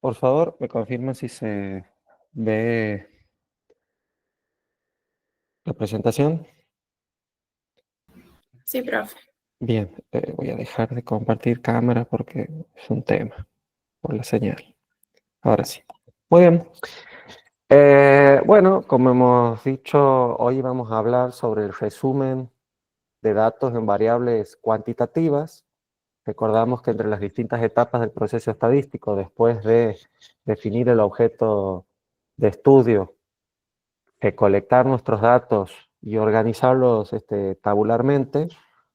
Por favor, me confirman si se ve la presentación. Sí, profe. Bien, voy a dejar de compartir cámara porque es un tema por la señal. Ahora sí. Muy bien. Bueno, como hemos dicho, hoy vamos a hablar sobre el resumen de datos en variables cuantitativas. Recordamos que entre las distintas etapas del proceso estadístico, después de definir el objeto de estudio, colectar nuestros datos y organizarlos tabularmente,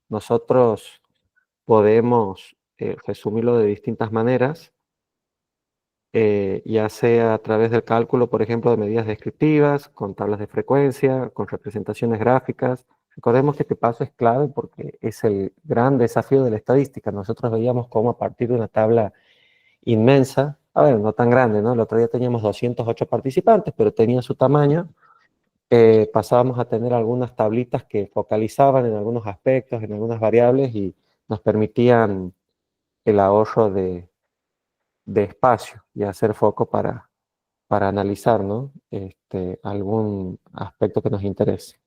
nosotros podemos resumirlo de distintas maneras, ya sea a través del cálculo, por ejemplo, de medidas descriptivas, con tablas de frecuencia, con representaciones gráficas. Recordemos que este paso es clave porque es el gran desafío de la estadística. Nosotros veíamos cómo a partir de una tabla inmensa, a ver, no tan grande, ¿no? El otro día teníamos 208 participantes, pero tenía su tamaño. Pasábamos a tener algunas tablitas que focalizaban en algunos aspectos, en algunas variables y nos permitían el ahorro de espacio y hacer foco para analizar, ¿no? Algún aspecto que nos interese.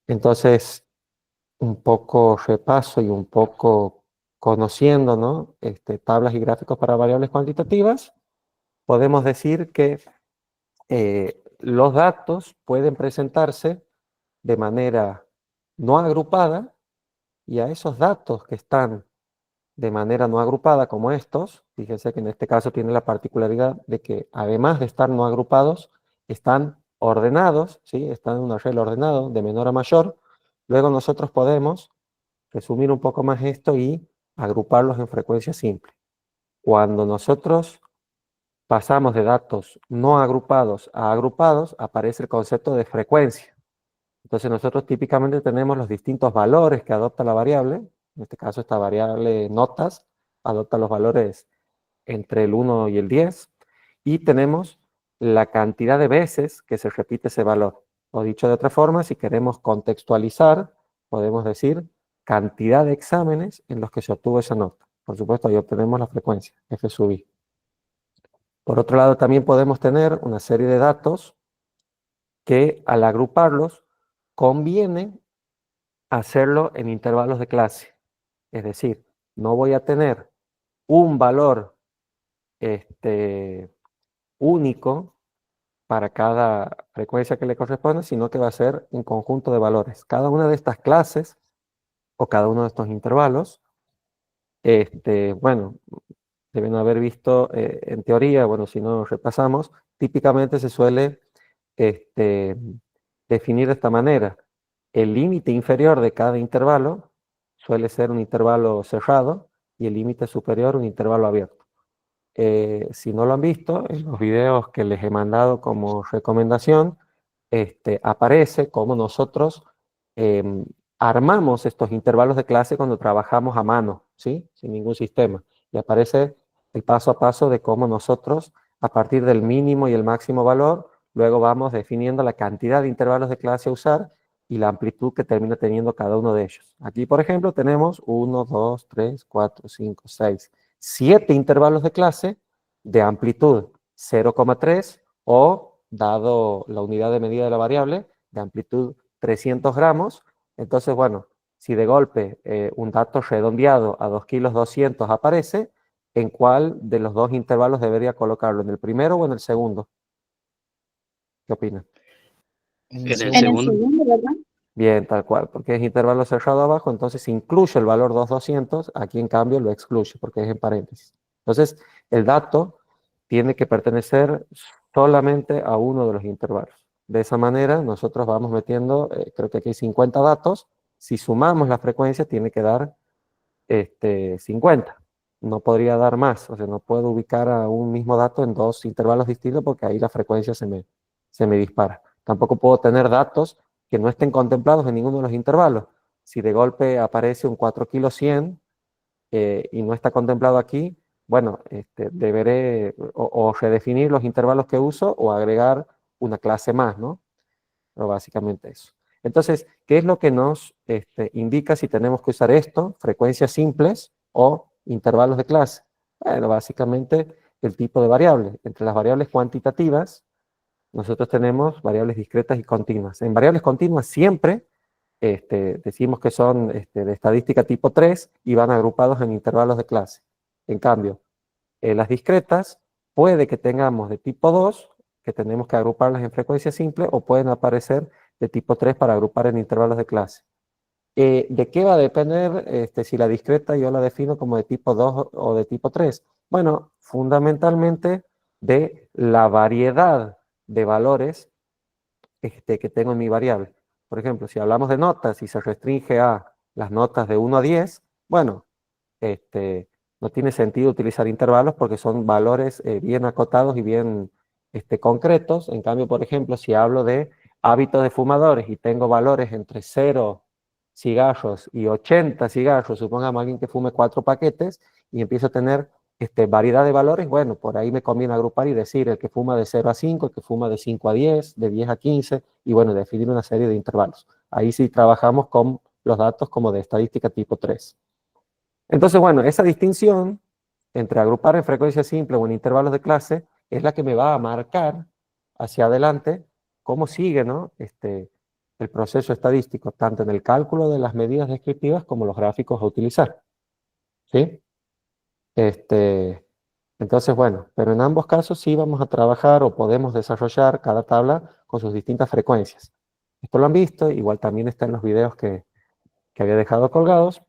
Entonces, un poco repaso y un poco conociendo, ¿no? Tablas y gráficos para variables cuantitativas, podemos decir que los datos pueden presentarse de manera no agrupada, y a esos datos que están de manera no agrupada como estos, fíjense que en este caso tiene la particularidad de que además de estar no agrupados, están ordenados, ¿sí? Están en un arreglo ordenado de menor a mayor. Luego nosotros podemos resumir un poco más esto y agruparlos en frecuencia simple. Cuando nosotros pasamos de datos no agrupados a agrupados, aparece el concepto de frecuencia. Entonces nosotros típicamente tenemos los distintos valores que adopta la variable. En este caso esta variable notas adopta los valores entre el 1 y el 10. Y tenemos la cantidad de veces que se repite ese valor. O dicho de otra forma, si queremos contextualizar, podemos decir cantidad de exámenes en los que se obtuvo esa nota. Por supuesto, ahí obtenemos la frecuencia, F sub i. Por otro lado, también podemos tener una serie de datos que al agruparlos conviene hacerlo en intervalos de clase. Es decir, no voy a tener un valor único para cada frecuencia que le corresponde, sino que va a ser un conjunto de valores. Cada una de estas clases o cada uno de estos intervalos, bueno, deben haber visto en teoría, bueno, si no repasamos, típicamente se suele este, definir de esta manera. El límite inferior de cada intervalo suele ser un intervalo cerrado y el límite superior un intervalo abierto. Si no lo han visto, en los videos que les he mandado como recomendación, aparece cómo nosotros em, armamos estos intervalos de clase cuando trabajamos a mano, ¿sí? Sin ningún sistema. Y aparece el paso a paso de cómo nosotros, a partir del mínimo y el máximo valor, luego vamos definiendo la cantidad de intervalos de clase a usar y la amplitud que termina teniendo cada uno de ellos. Aquí, por ejemplo, tenemos 1, 2, 3, 4, 5, 6, 7 intervalos de clase de amplitud 0,3 o, dado la unidad de medida de la variable, de amplitud 300 gramos. Entonces, bueno, si de golpe un dato redondeado a 2 kilos 200 aparece, ¿en cuál de los dos intervalos debería colocarlo? ¿En el primero o en el segundo? ¿Qué opinan? En el En el segundo. segundo, ¿verdad? Bien, tal cual, porque es intervalo cerrado abajo, entonces incluye el valor 2200, aquí en cambio lo excluye porque es en paréntesis. Entonces, el dato tiene que pertenecer solamente a uno de los intervalos. De esa manera, nosotros vamos metiendo, creo que aquí hay 50 datos, si sumamos la frecuencia tiene que dar 50. No podría dar más, o sea, no puedo ubicar a un mismo dato en dos intervalos distintos porque ahí la frecuencia se me dispara. Tampoco puedo tener datos que no estén contemplados en ninguno de los intervalos. Si de golpe aparece un 4 kilo 100 y no está contemplado aquí, bueno, deberé o redefinir los intervalos que uso o agregar una clase más, ¿no? Pero básicamente eso. Entonces, ¿qué es lo que nos indica si tenemos que usar esto? Frecuencias simples o intervalos de clase. Bueno, básicamente el tipo de variable. Entre las variables cuantitativas, nosotros tenemos variables discretas y continuas. En variables continuas siempre decimos que son de estadística tipo 3 y van agrupados en intervalos de clase. En cambio, las discretas puede que tengamos de tipo 2, que tenemos que agruparlas en frecuencia simple, o pueden aparecer de tipo 3 para agrupar en intervalos de clase. ¿De qué va a depender si la discreta yo la defino como de tipo 2 o de tipo 3? Bueno, fundamentalmente de la variedad de valores que tengo en mi variable. Por ejemplo, si hablamos de notas y se restringe a las notas de 1 a 10, bueno, no tiene sentido utilizar intervalos porque son valores bien acotados y bien concretos. En cambio, por ejemplo, si hablo de hábitos de fumadores y tengo valores entre 0 cigarros y 80 cigarros, supongamos alguien que fume 4 paquetes y empiezo a tener variedad de valores, bueno, por ahí me conviene agrupar y decir el que fuma de 0 a 5, el que fuma de 5 a 10, de 10 a 15, y bueno, definir una serie de intervalos. Ahí sí trabajamos con los datos como de estadística tipo 3. Entonces, bueno, esa distinción entre agrupar en frecuencia simple o en intervalos de clase es la que me va a marcar hacia adelante cómo sigue, ¿no? El proceso estadístico, tanto en el cálculo de las medidas descriptivas como los gráficos a utilizar. ¿Sí? Entonces, bueno, pero en ambos casos sí vamos a trabajar o podemos desarrollar cada tabla con sus distintas frecuencias. Esto lo han visto, igual también está en los videos que había dejado colgados.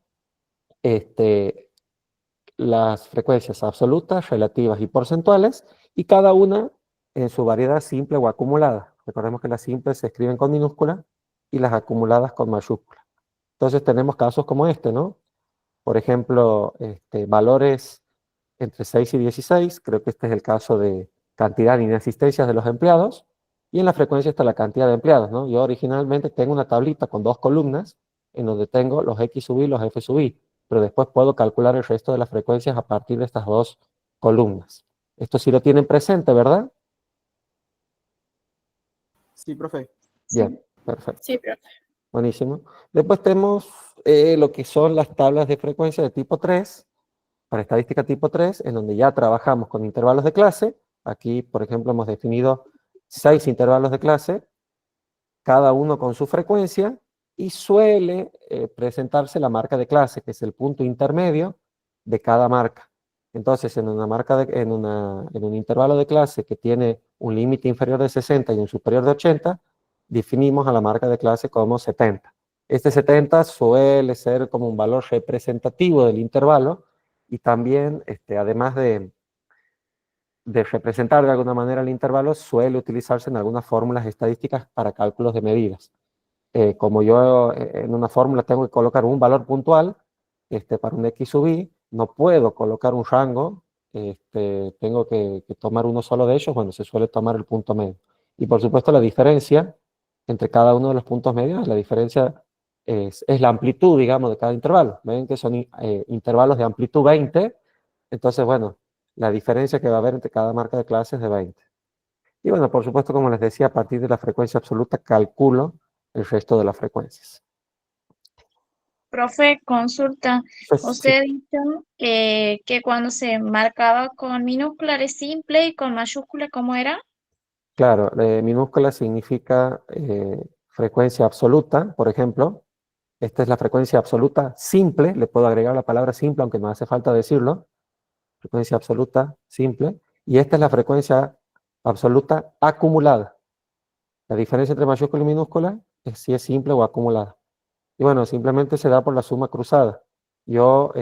Las frecuencias absolutas, relativas y porcentuales, y cada una en su variedad simple o acumulada. Recordemos que las simples se escriben con minúscula y las acumuladas con mayúscula. Entonces tenemos casos como este, ¿no? Por ejemplo, valores entre 6 y 16, creo que este es el caso de cantidad de inasistencias de los empleados, y en la frecuencia está la cantidad de empleados, ¿no? Yo originalmente tengo una tablita con 2 columnas, en donde tengo los X sub i y los F sub i, pero después puedo calcular el resto de las frecuencias a partir de estas 2 columnas. Esto sí lo tienen presente, ¿verdad? Sí, profe. Bien, perfecto. Sí, profe. Buenísimo. Después tenemos lo que son las tablas de frecuencia de tipo 3, para estadística tipo 3, en donde ya trabajamos con intervalos de clase. Aquí, por ejemplo, hemos definido 6 intervalos de clase, cada uno con su frecuencia, y suele presentarse la marca de clase, que es el punto intermedio de cada marca. Entonces, en un intervalo de clase que tiene un límite inferior de 60 y un superior de 80, definimos a la marca de clase como 70. Este 70 suele ser como un valor representativo del intervalo, y también, además de representar de alguna manera el intervalo, suele utilizarse en algunas fórmulas estadísticas para cálculos de medidas. Como yo en una fórmula tengo que colocar un valor puntual para un X sub i, no puedo colocar un rango, tengo que tomar uno solo de ellos, bueno, se suele tomar el punto medio. Y por supuesto la diferencia entre cada uno de los puntos medios, la diferencia es la amplitud, digamos, de cada intervalo. Ven que son intervalos de amplitud 20, entonces, bueno, la diferencia que va a haber entre cada marca de clase es de 20. Y bueno, por supuesto, como les decía, a partir de la frecuencia absoluta calculo el resto de las frecuencias. Profe, consulta. Pues, Usted sí, ha dicho que cuando se marcaba con minúscula era simple y con mayúscula, ¿cómo era? claro, minúscula significa frecuencia absoluta, por ejemplo. Esta es la frecuencia absoluta simple, le puedo agregar la palabra simple, aunque no hace falta decirlo. Frecuencia absoluta simple. Y esta es la frecuencia absoluta acumulada. La diferencia entre mayúscula y minúscula es si es simple o acumulada. Y bueno, simplemente se da por la suma cruzada. Yo,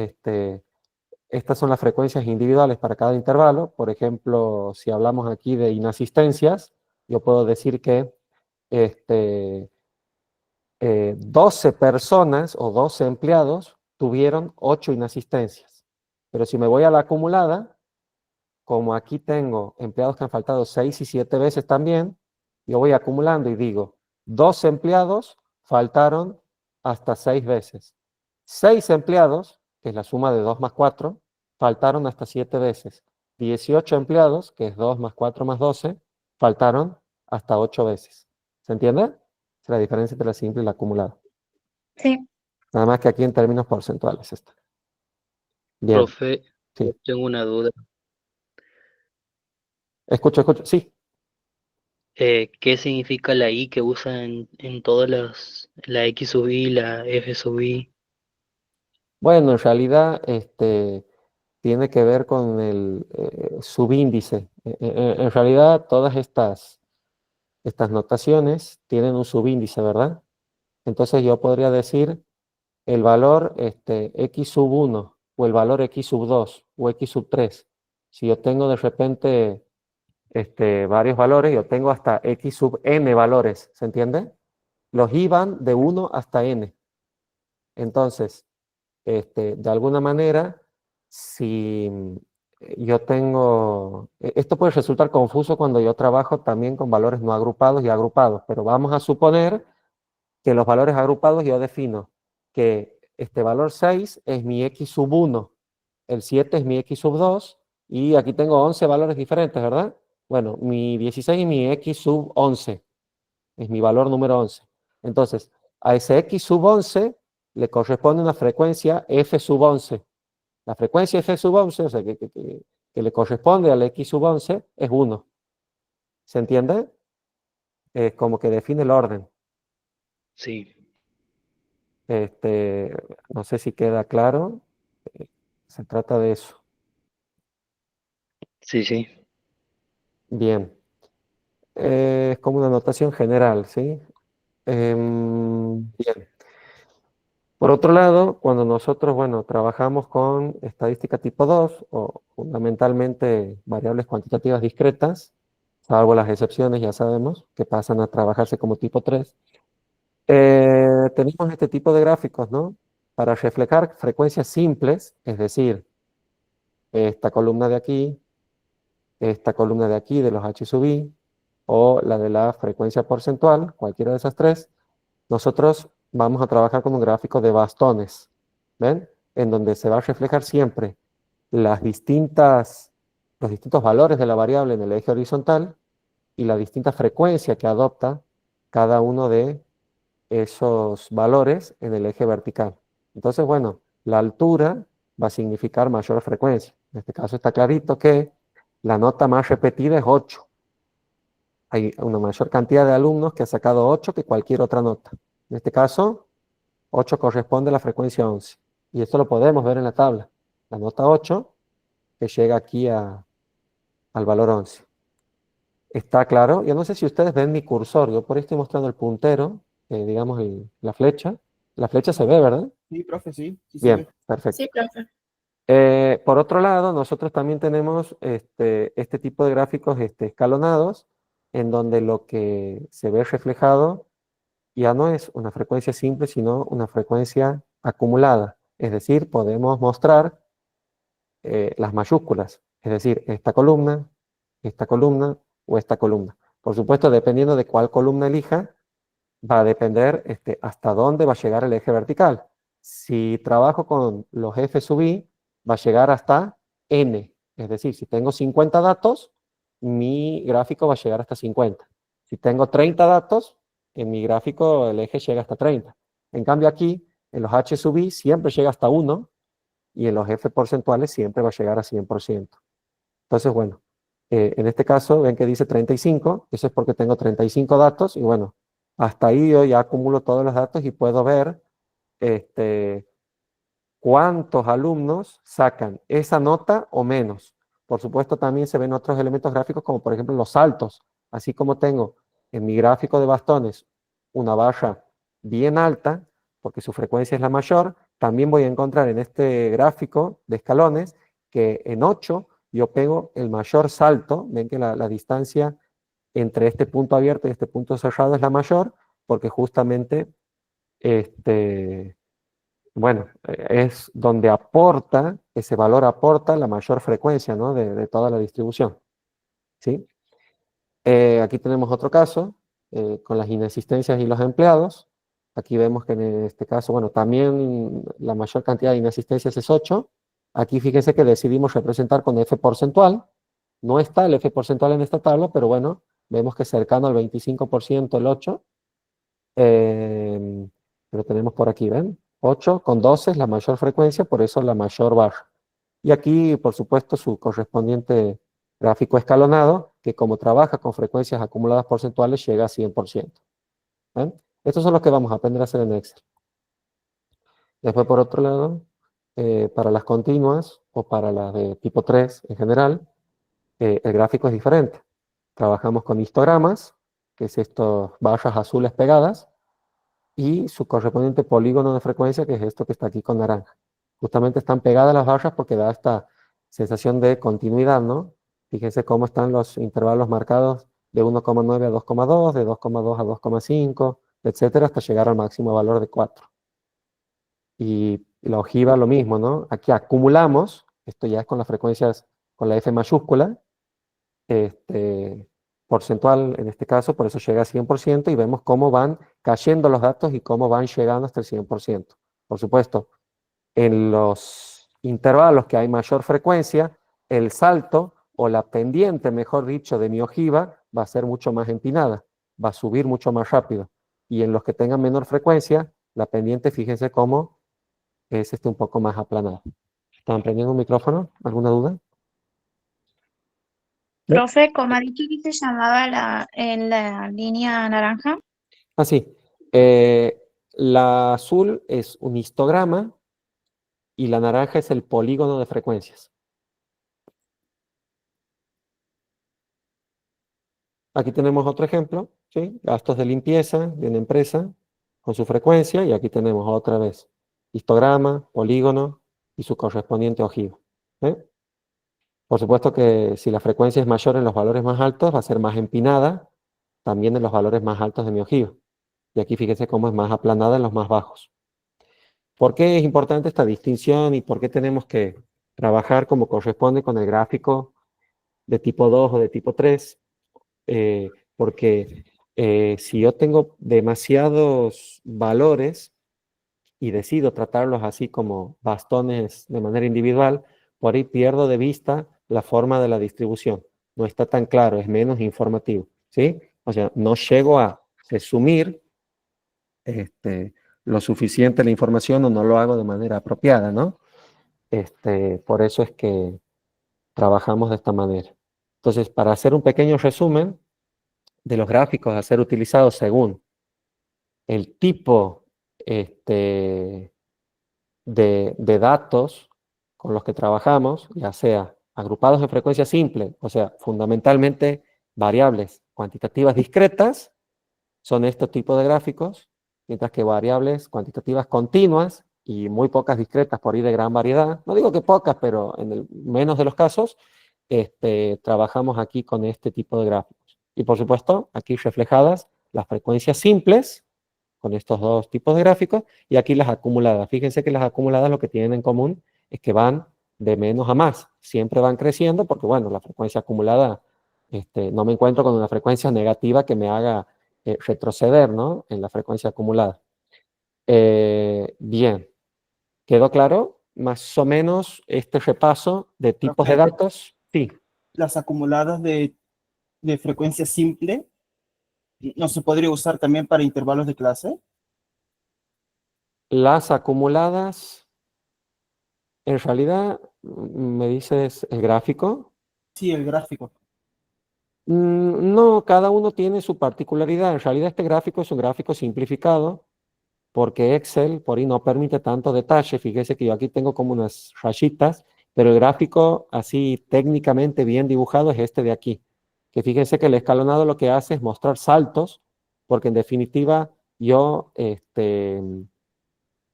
estas son las frecuencias individuales para cada intervalo. Por ejemplo, si hablamos aquí de inasistencias, yo puedo decir que este, 12 personas o 12 empleados tuvieron 8 inasistencias. Pero si me voy a la acumulada, como aquí tengo empleados que han faltado 6 y 7 veces también, yo voy acumulando y digo, 12 empleados faltaron hasta 6 veces. 6 empleados, que es la suma de 2 más 4, faltaron hasta 7 veces. 18 empleados, que es 2 más 4 más 12, faltaron hasta 8 veces. ¿Se entiende? Es la diferencia entre la simple y la acumulada. Sí. Nada más que aquí en términos porcentuales está. Bien, Profe, sí. tengo una duda. Escucho, escucho. Sí. ¿Qué significa la I que usa en todas la X sub I, la F sub I? Bueno, en realidad tiene que ver con el subíndice. En realidad, todas estas notaciones tienen un subíndice, ¿verdad? Entonces yo podría decir el valor x sub 1 o el valor x sub 2 o x sub 3. Si yo tengo de repente varios valores, yo tengo hasta x sub n valores, ¿se entiende? Los i van de 1 hasta n. Entonces, de alguna manera, si yo tengo, esto puede resultar confuso cuando yo trabajo también con valores no agrupados y agrupados, pero vamos a suponer que los valores agrupados yo defino que este valor 6 es mi x sub 1, el 7 es mi x sub 2 y aquí tengo 11 valores diferentes, ¿verdad? Bueno, mi 16 es mi x sub 11, es mi valor número 11. Entonces, a ese x sub 11 le corresponde una frecuencia f sub 11. La frecuencia f sub 11, o sea, que le corresponde al x sub 11, es 1. ¿Se entiende? Es como que define el orden. Sí, Este, no sé si queda claro. eh, Se trata de eso. sí, sí, Bien. Es como una notación general, ¿sí? Bien. Por otro lado, cuando nosotros, bueno, trabajamos con estadística tipo 2 o fundamentalmente variables cuantitativas discretas, salvo las excepciones, ya sabemos, que pasan a trabajarse como tipo 3, tenemos este tipo de gráficos, ¿no? Para reflejar frecuencias simples, es decir, esta columna de aquí, esta columna de aquí de los H sub i, o la de la frecuencia porcentual, cualquiera de esas tres, nosotros vamos a trabajar con un gráfico de bastones, ¿ven? En donde se va a reflejar siempre los distintos valores de la variable en el eje horizontal y la distinta frecuencia que adopta cada uno de esos valores en el eje vertical. Entonces, bueno, la altura va a significar mayor frecuencia. En este caso está clarito que la nota más repetida es 8. Hay una mayor cantidad de alumnos que ha sacado 8 que cualquier otra nota. En este caso, 8 corresponde a la frecuencia 11. Y esto lo podemos ver en la tabla. La nota 8 que llega aquí al valor 11. ¿Está claro? Yo no sé si ustedes ven mi cursor. Yo por ahí estoy mostrando el puntero, digamos la flecha. La flecha se ve, ¿verdad? Sí, profe, sí, sí se Bien, ve. perfecto. Sí, profe. Por otro lado, nosotros también tenemos este tipo de gráficos escalonados, en donde lo que se ve reflejado ya no es una frecuencia simple, sino una frecuencia acumulada. Es decir, podemos mostrar las mayúsculas, es decir, esta columna o esta columna. Por supuesto, dependiendo de cuál columna elija, va a depender hasta dónde va a llegar el eje vertical. Si trabajo con los F sub i, va a llegar hasta n. Es decir, si tengo 50 datos, mi gráfico va a llegar hasta 50. Si tengo 30 datos, en mi gráfico el eje llega hasta 30. En cambio aquí, en los H sub i siempre llega hasta 1 y en los F porcentuales siempre va a llegar a 100%. Entonces, bueno, en este caso ven que dice 35, eso es porque tengo 35 datos y bueno, hasta ahí yo ya acumulo todos los datos y puedo ver este, cuántos alumnos sacan esa nota o menos. Por supuesto, también se ven otros elementos gráficos como por ejemplo los saltos, así como tengo en mi gráfico de bastones una barra bien alta, porque su frecuencia es la mayor, también voy a encontrar en este gráfico de escalones que en 8 yo pego el mayor salto, ven que la distancia entre este punto abierto y este punto cerrado es la mayor, porque justamente este, bueno, es donde aporta, ese valor aporta la mayor frecuencia, ¿no? de toda la distribución, ¿sí? Aquí tenemos otro caso con las inexistencias y los empleados. Aquí vemos que en este caso, bueno, también la mayor cantidad de inexistencias es 8. Aquí fíjense que decidimos representar con F porcentual. No está el F porcentual en esta tabla, pero bueno, vemos que es cercano al 25% el 8. Eh, lo tenemos por aquí, ¿ven? 8 con 12 es la mayor frecuencia, por eso la mayor barra. Y aquí, por supuesto, su correspondiente gráfico escalonado, que como trabaja con frecuencias acumuladas porcentuales, llega a 100%. ¿Ven? Estos son los que vamos a aprender a hacer en Excel. Después, por otro lado, para las continuas o para las de tipo 3 en general, el gráfico es diferente. Trabajamos con histogramas, que es estas barras azules pegadas, y su correspondiente polígono de frecuencia, que es esto que está aquí con naranja. Justamente están pegadas las barras porque da esta sensación de continuidad, ¿no? Fíjense cómo están los intervalos marcados de 1,9 a 2,2, de 2,2 a 2,5, etcétera, hasta llegar al máximo valor de 4. Y la ojiva lo mismo, ¿no? Aquí acumulamos, esto ya es con las frecuencias, con la F mayúscula, porcentual en este caso, por eso llega a 100%, y vemos cómo van cayendo los datos y cómo van llegando hasta el 100%. Por supuesto, en los intervalos que hay mayor frecuencia, el salto o la pendiente, mejor dicho, de mi ojiva va a ser mucho más empinada, va a subir mucho más rápido. Y en los que tengan menor frecuencia, la pendiente, fíjense cómo es un poco más aplanada. ¿Están prendiendo un micrófono? ¿Alguna duda? ¿No? Profe, ¿cómo ha dicho que se llamaba en la línea naranja? Ah, sí. La azul es un histograma y la naranja es el polígono de frecuencias. Aquí tenemos otro ejemplo, ¿sí? Gastos de limpieza de una empresa con su frecuencia, y aquí tenemos otra vez histograma, polígono y su correspondiente ojiva. ¿Eh? Por supuesto que si la frecuencia es mayor en los valores más altos, va a ser más empinada también en los valores más altos de mi ojiva. Y aquí fíjense cómo es más aplanada en los más bajos. ¿Por qué es importante esta distinción y por qué tenemos que trabajar como corresponde con el gráfico de tipo 2 o de tipo 3? Porque si yo tengo demasiados valores y decido tratarlos así como bastones de manera individual, por ahí pierdo de vista la forma de la distribución. No está tan claro, es menos informativo, ¿sí? O sea, no llego a resumir lo suficiente la información, o no lo hago de manera apropiada, ¿no? Por eso es que trabajamos de esta manera. Entonces, para hacer un pequeño resumen de los gráficos a ser utilizados según el tipo de datos con los que trabajamos, ya sea agrupados en frecuencia simple, o sea, fundamentalmente variables cuantitativas discretas, son estos tipos de gráficos, mientras que variables cuantitativas continuas y muy pocas discretas, por ahí de gran variedad, no digo que pocas, pero en el menos de los casos, trabajamos aquí con este tipo de gráficos. Y por supuesto, aquí reflejadas las frecuencias simples, con estos dos tipos de gráficos, y aquí las acumuladas. Fíjense que las acumuladas lo que tienen en común es que van de menos a más, siempre van creciendo, porque bueno, la frecuencia acumulada, no me encuentro con una frecuencia negativa que me haga retroceder, ¿no? En la frecuencia acumulada. Bien, ¿quedó claro? Más o menos este repaso de tipos de Profe, datos. Sí, las acumuladas de frecuencia simple no se podría usar también para intervalos de clase. las acumuladas, en realidad, me dices el gráfico. Sí, el gráfico. No, cada uno tiene su particularidad. En realidad este gráfico es un gráfico simplificado porque Excel por ahí no permite tanto detalle. Fíjese que yo aquí tengo como unas rayitas, pero el gráfico así técnicamente bien dibujado es este de aquí. Que fíjense que el escalonado lo que hace es mostrar saltos, porque en definitiva yo,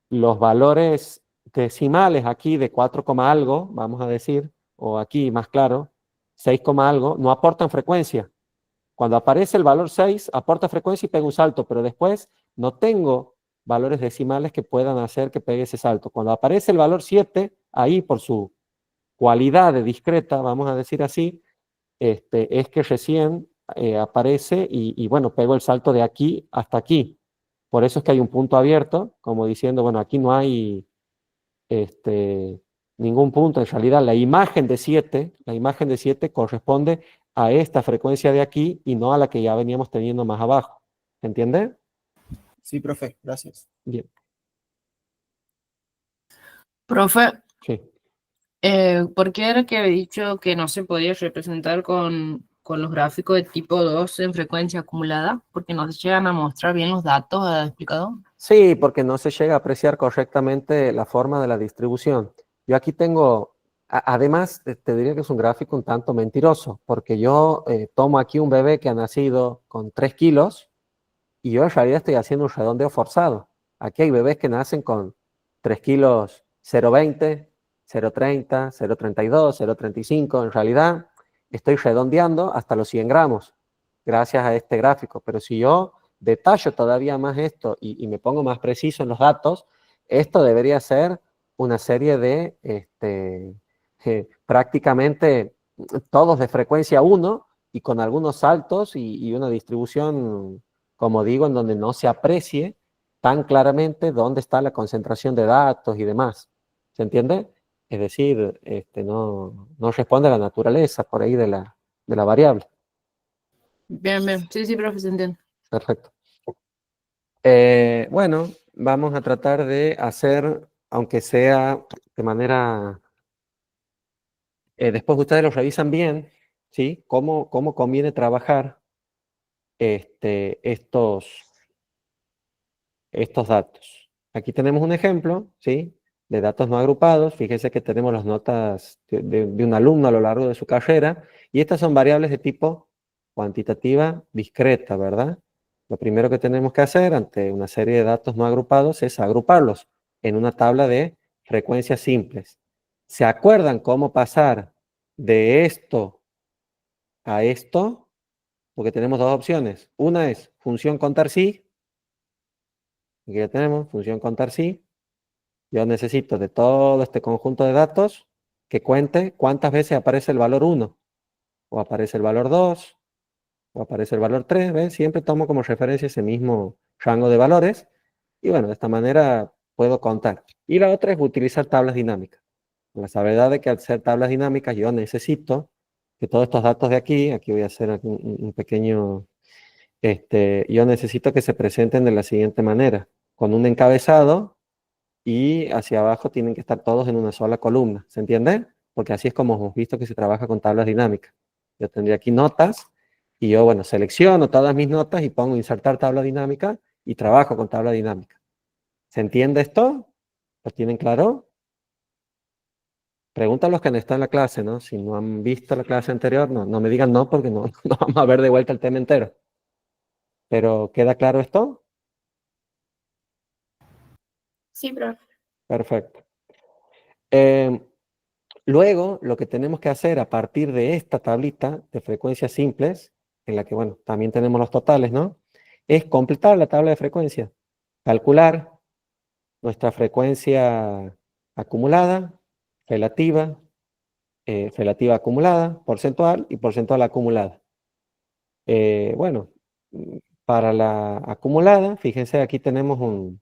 los valores decimales aquí de 4, algo, vamos a decir, o aquí más claro, 6, algo, no aportan frecuencia. Cuando aparece el valor 6, aporta frecuencia y pega un salto, pero después no tengo valores decimales que puedan hacer que pegue ese salto. Cuando aparece el valor 7, ahí por su cualidad de discreta, vamos a decir así, es que recién aparece y bueno, pego el salto de aquí hasta aquí. Por eso es que hay un punto abierto, como diciendo, bueno, aquí no hay ningún punto. En realidad, la imagen de 7 corresponde a esta frecuencia de aquí y no a la que ya veníamos teniendo más abajo. ¿Entiende? Sí, profe, gracias. Bien. Profe, Sí. ¿Por qué era que había dicho que no se podía representar con los gráficos de tipo 2 en frecuencia acumulada? Porque no se llegan a mostrar bien los datos, ¿ha explicado? Sí, porque no se llega a apreciar correctamente la forma de la distribución. Yo aquí tengo, además, te diría que es un gráfico un tanto mentiroso, porque yo tomo aquí un bebé que ha nacido con 3 kilos y yo en realidad estoy haciendo un redondeo forzado. Aquí hay bebés que nacen con 3 kilos 0,20, 0,30, 0,32, 0,35. En realidad estoy redondeando hasta los 100 gramos gracias a este gráfico. Pero si yo detallo todavía más esto y me pongo más preciso en los datos, esto debería ser una serie de prácticamente todos de frecuencia 1 y con algunos saltos y una distribución, como digo, en donde no se aprecie tan claramente dónde está la concentración de datos y demás. ¿Se entiende? Es decir, no responde a la naturaleza por ahí de la variable. Bien, bien. Sí, sí, profe, se entiende. Perfecto. Bueno, vamos a tratar de hacer, aunque sea de manera... después ustedes lo revisan bien, ¿sí? ¿Cómo conviene trabajar estos datos? Aquí tenemos un ejemplo, ¿sí? De datos no agrupados. Fíjense que tenemos las notas de un alumno a lo largo de su carrera y estas son variables de tipo cuantitativa discreta, ¿verdad? Lo primero que tenemos que hacer ante una serie de datos no agrupados es agruparlos en una tabla de frecuencias simples. ¿Se acuerdan cómo pasar de esto a esto? Porque tenemos dos opciones. Una es función contar sí. Aquí ya tenemos función contar sí. Yo necesito de todo este conjunto de datos que cuente cuántas veces aparece el valor 1, o aparece el valor 2, o aparece el valor 3, ¿ven? Siempre tomo como referencia ese mismo rango de valores, y bueno, de esta manera puedo contar. Y la otra es utilizar tablas dinámicas. La salvedad de que al ser tablas dinámicas yo necesito que todos estos datos de aquí voy a hacer un pequeño, yo necesito que se presenten de la siguiente manera, con un encabezado, y hacia abajo tienen que estar todos en una sola columna, ¿se entiende? Porque así es como hemos visto que se trabaja con tablas dinámicas. Yo tendría aquí notas y yo, bueno, selecciono todas mis notas y pongo insertar tabla dinámica y trabajo con tabla dinámica. ¿Se entiende esto? ¿Lo tienen claro? Pregunta a los que no están en la clase, ¿no? Si no han visto la clase anterior, no me digan no porque no, no vamos a ver de vuelta el tema entero. Pero, ¿queda claro esto? Sí, profe. Perfecto. Luego, lo que tenemos que hacer a partir de esta tablita de frecuencias simples, en la que, bueno, también tenemos los totales, ¿no? Es completar la tabla de frecuencias, calcular nuestra frecuencia acumulada, relativa, relativa acumulada, porcentual y porcentual acumulada. Bueno, para la acumulada, fíjense, aquí tenemos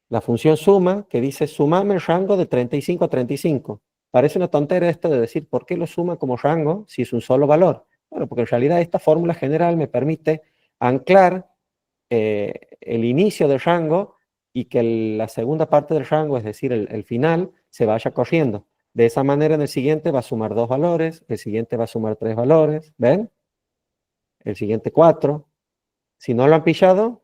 la función suma, que dice sumame el rango de 35 a 35. Parece una tontera esto de decir, ¿por qué lo suma como rango si es un solo valor? Bueno, porque en realidad esta fórmula general me permite anclar el inicio del rango y que la segunda parte del rango, es decir, el final, se vaya corriendo. De esa manera en el siguiente va a sumar 2 valores, el siguiente va a sumar 3 valores, ¿ven? El siguiente 4. Si no lo han pillado,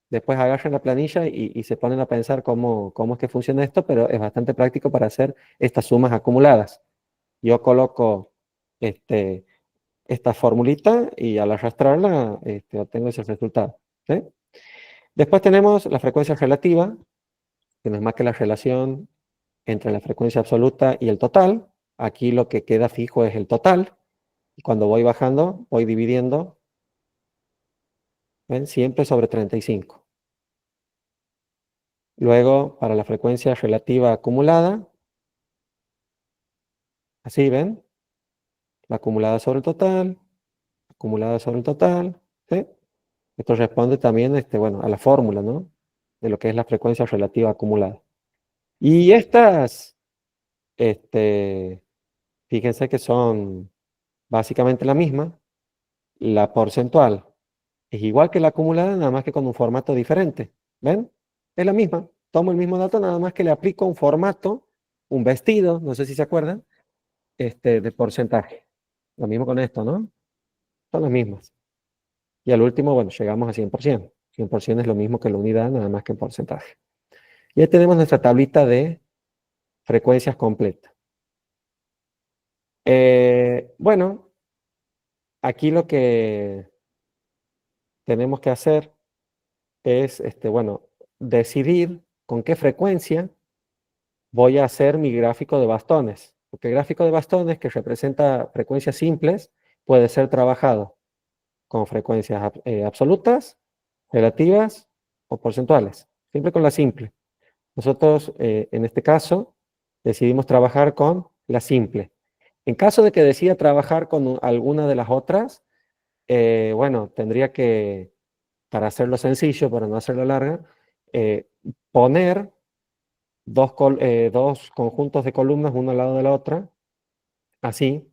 después agarran la planilla y se ponen a pensar cómo es que funciona esto, pero es bastante práctico para hacer estas sumas acumuladas. Yo coloco esta formulita y al arrastrarla obtengo ese resultado, ¿sí? Después tenemos la frecuencia relativa, que no es más que la relación entre la frecuencia absoluta y el total. Aquí lo que queda fijo es el total. Y cuando voy bajando, voy dividiendo, ¿ven? Siempre sobre 35. Luego, para la frecuencia relativa acumulada, así ven, la acumulada sobre el total, acumulada sobre el total, ¿sí? Esto responde también bueno, a la fórmula, ¿no? De lo que es la frecuencia relativa acumulada. Y estas, fíjense que son básicamente la misma. La porcentual es igual que la acumulada, nada más que con un formato diferente. ¿Ven? Es la misma. Tomo el mismo dato, nada más que le aplico un formato un vestido, no sé si se acuerdan, de porcentaje. Lo mismo con esto, ¿no? Son las mismas. Y al último, bueno, llegamos a 100%. 100% es lo mismo que la unidad, nada más que en porcentaje. Y ahí tenemos nuestra tablita de frecuencias completa. Bueno, aquí lo que tenemos que hacer es, bueno, decidir con qué frecuencia voy a hacer mi gráfico de bastones. Porque el gráfico de bastones, que representa frecuencias simples, puede ser trabajado con frecuencias absolutas, relativas o porcentuales. Siempre con la simple. Nosotros, en este caso, decidimos trabajar con la simple. En caso de que decida trabajar con alguna de las otras, bueno, tendría que, para hacerlo sencillo, para no hacerlo larga, poner dos conjuntos de columnas uno al lado de la otra, así,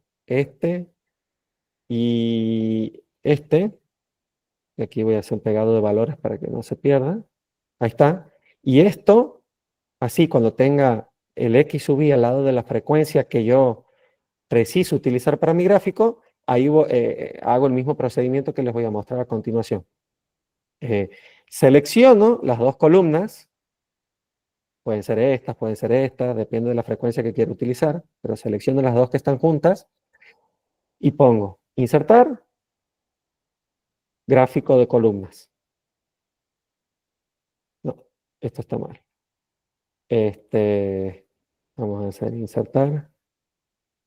y este. Y aquí voy a hacer un pegado de valores para que no se pierda. Ahí está. Y esto, así, cuando tenga el X sub i al lado de la frecuencia que yo preciso utilizar para mi gráfico, ahí hago el mismo procedimiento que les voy a mostrar a continuación. Selecciono las dos columnas, pueden ser estas, depende de la frecuencia que quiero utilizar, pero selecciono las dos que están juntas y pongo insertar gráfico de columnas. No, esto está mal. Vamos a hacer insertar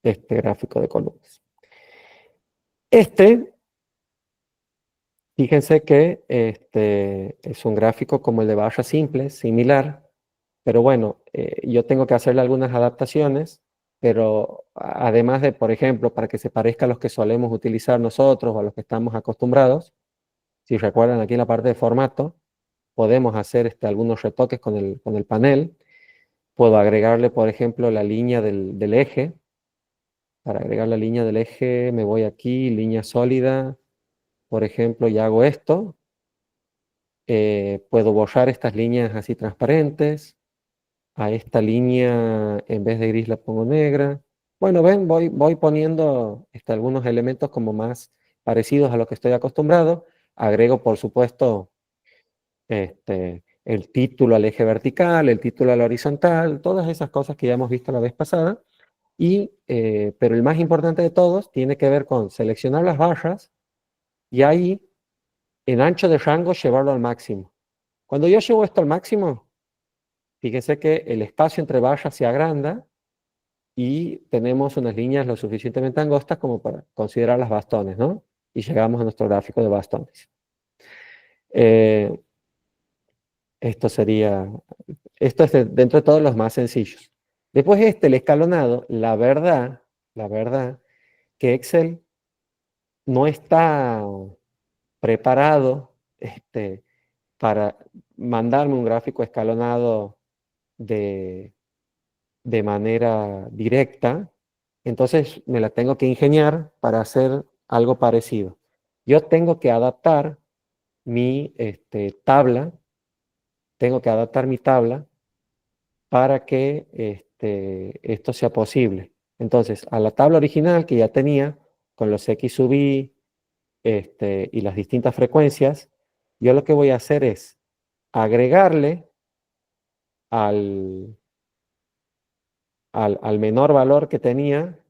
este gráfico de columnas. Fíjense que es un gráfico como el de barras simples, similar, pero bueno, yo tengo que hacerle algunas adaptaciones, pero además de, por ejemplo, para que se parezca a los que solemos utilizar nosotros o a los que estamos acostumbrados, si recuerdan aquí en la parte de formato, podemos hacer algunos retoques con el panel. Puedo agregarle, por ejemplo, la línea del eje. Para agregar la línea del eje me voy aquí, línea sólida, por ejemplo, y hago esto. Puedo borrar estas líneas así transparentes. A esta línea, en vez de gris, la pongo negra. Bueno, ven, voy poniendo algunos elementos como más parecidos a lo que estoy acostumbrado. Agrego, por supuesto, el título al eje vertical, el título al horizontal, todas esas cosas que ya hemos visto la vez pasada. Pero el más importante de todos tiene que ver con seleccionar las barras y ahí, en ancho de rango, llevarlo al máximo. Cuando yo llevo esto al máximo, fíjense que el espacio entre barras se agranda y tenemos unas líneas lo suficientemente angostas como para considerar las bastones, ¿no? Y llegamos a nuestro gráfico de bastones. Esto es dentro de todos los más sencillos. Después el escalonado, la verdad que Excel no está preparado para mandarme un gráfico escalonado de manera directa, entonces me la tengo que ingeniar para hacer algo parecido. Yo tengo que adaptar mi tabla, para que esto sea posible. Entonces, a la tabla original que ya tenía, con los X sub i, y las distintas frecuencias, yo lo que voy a hacer es agregarle al menor valor que tenía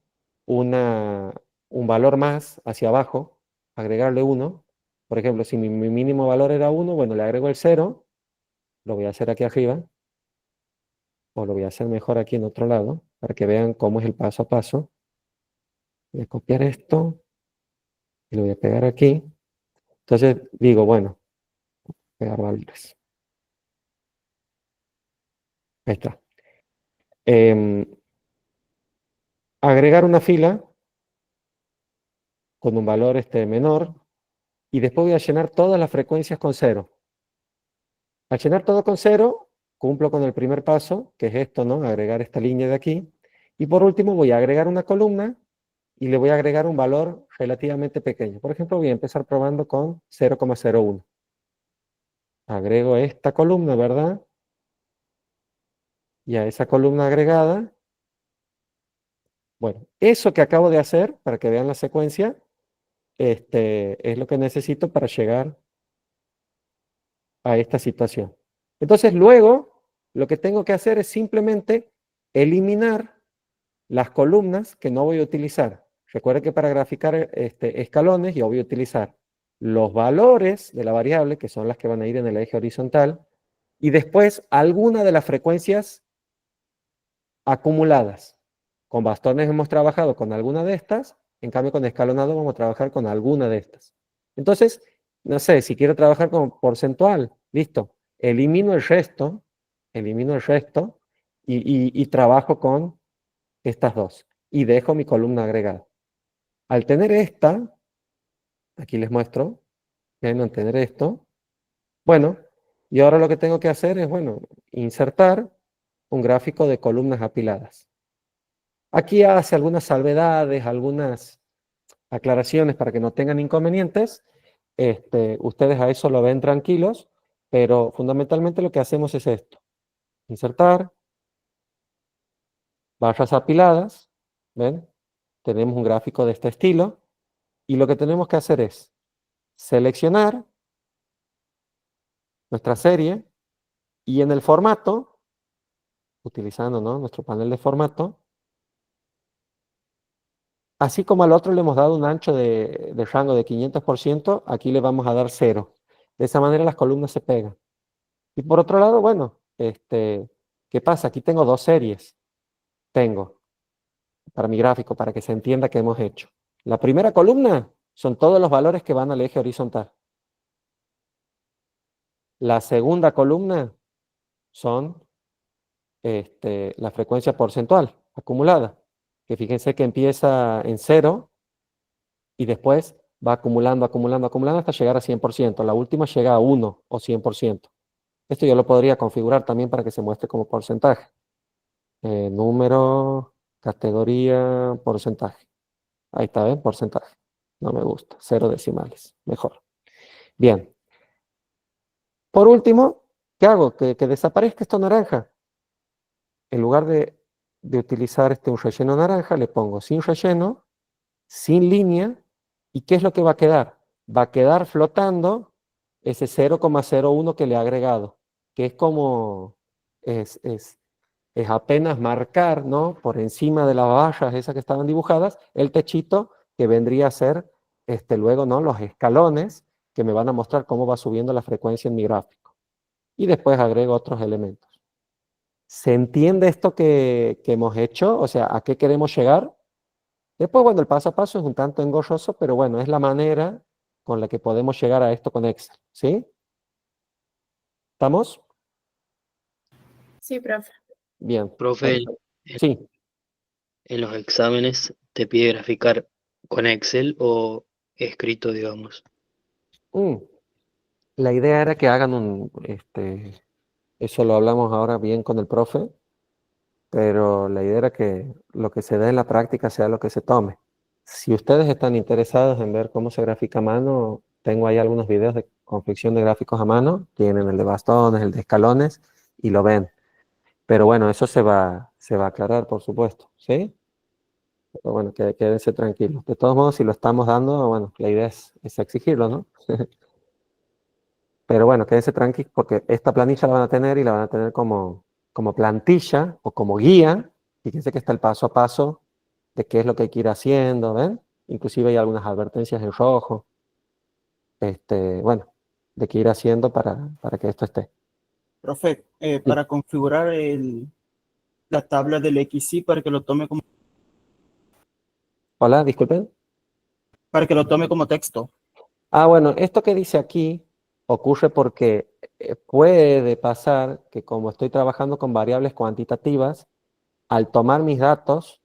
un valor más hacia abajo, agregarle 1. Por ejemplo, si mi mínimo valor era 1, bueno, le agrego el 0, lo voy a hacer aquí arriba, o lo voy a hacer mejor aquí en otro lado, para que vean cómo es el paso a paso. Voy a copiar esto, y lo voy a pegar aquí. Entonces digo, bueno, pegar valores. Ahí está. Agregar una fila con un valor menor, y después voy a llenar todas las frecuencias con 0. Al llenar todo con 0, cumplo con el primer paso, que es esto, ¿no? Agregar esta línea de aquí. Y por último voy a agregar una columna y le voy a agregar un valor relativamente pequeño. Por ejemplo, voy a empezar probando con 0,01. Agrego esta columna, ¿verdad? Y a esa columna agregada Bueno, eso que acabo de hacer, para que vean la secuencia, es lo que necesito para llegar a esta situación. Entonces, luego, lo que tengo que hacer es simplemente eliminar las columnas que no voy a utilizar. Recuerda que para graficar escalones yo voy a utilizar los valores de la variable, que son las que van a ir en el eje horizontal, y después alguna de las frecuencias acumuladas. Con bastones hemos trabajado con alguna de estas, en cambio con escalonado vamos a trabajar con alguna de estas. Entonces, no sé, si quiero trabajar con porcentual, listo, elimino el resto y trabajo con estas dos y dejo mi columna agregada. Al tener esta, aquí les muestro, al tener esto, bueno, y ahora lo que tengo que hacer es, bueno, insertar un gráfico de columnas apiladas. Aquí hace algunas salvedades, algunas aclaraciones para que no tengan inconvenientes. Ustedes a eso lo ven tranquilos, pero fundamentalmente lo que hacemos es esto. Insertar, barras apiladas, ¿ven? Tenemos un gráfico de este estilo y lo que tenemos que hacer es seleccionar nuestra serie y en el formato, utilizando, ¿no?, nuestro panel de formato, así como al otro le hemos dado un ancho de rango de 500%, aquí le vamos a dar 0. De esa manera las columnas se pegan. Y por otro lado, bueno, ¿qué pasa? Aquí tengo dos series. Tengo, para mi gráfico, para que se entienda qué hemos hecho. La primera columna son todos los valores que van al eje horizontal. La segunda columna son la frecuencia porcentual acumulada, que fíjense que empieza en 0 y después va acumulando, acumulando, acumulando hasta llegar a 100%. La última llega a 1 o 100%. Esto yo lo podría configurar también para que se muestre como porcentaje. Número, categoría, porcentaje. Ahí está, ¿ven? Porcentaje. No me gusta. 0 decimales. Mejor. Bien. Por último, ¿qué hago? Que desaparezca esto naranja. En lugar de utilizar un relleno naranja, le pongo sin relleno, sin línea. ¿Y qué es lo que va a quedar? Va a quedar flotando ese 0,01 que le he agregado, que es como, es apenas marcar, ¿no?, por encima de las vallas esas que estaban dibujadas, el techito que vendría a ser, luego, ¿no?, los escalones que me van a mostrar cómo va subiendo la frecuencia en mi gráfico. Y después agrego otros elementos. ¿Se entiende esto que hemos hecho? O sea, ¿a qué queremos llegar? Después, bueno, el paso a paso es un tanto engorroso, pero bueno, es la manera con la que podemos llegar a esto con Excel, ¿sí? ¿Estamos? Sí, profe. Bien. Profe, Perfecto. Sí. en los exámenes te pide graficar con Excel o escrito, digamos. La idea era que hagan eso lo hablamos ahora bien con el profe, pero la idea era que lo que se dé en la práctica sea lo que se tome. Si ustedes están interesados en ver cómo se grafica a mano, tengo ahí algunos videos de confección de gráficos a mano, tienen el de bastones, el de escalones, y lo ven. Pero bueno, eso se va a aclarar, por supuesto, ¿sí? Pero bueno, quédense tranquilos. De todos modos, si lo estamos dando, bueno, la idea es exigirlo, ¿no? Pero bueno, quédense tranquilos porque esta planilla la van a tener y la van a tener como plantilla o como guía. Fíjense que está el paso a paso de qué es lo que hay que ir haciendo, ¿ven? Inclusive hay algunas advertencias en rojo, bueno, de qué ir haciendo para que esto esté. Profe, para configurar la tabla del XY para que lo tome como, Hola, disculpen. para que lo tome como texto. Ah, bueno, esto que dice aquí ocurre porque puede pasar que como estoy trabajando con variables cuantitativas, al tomar mis datos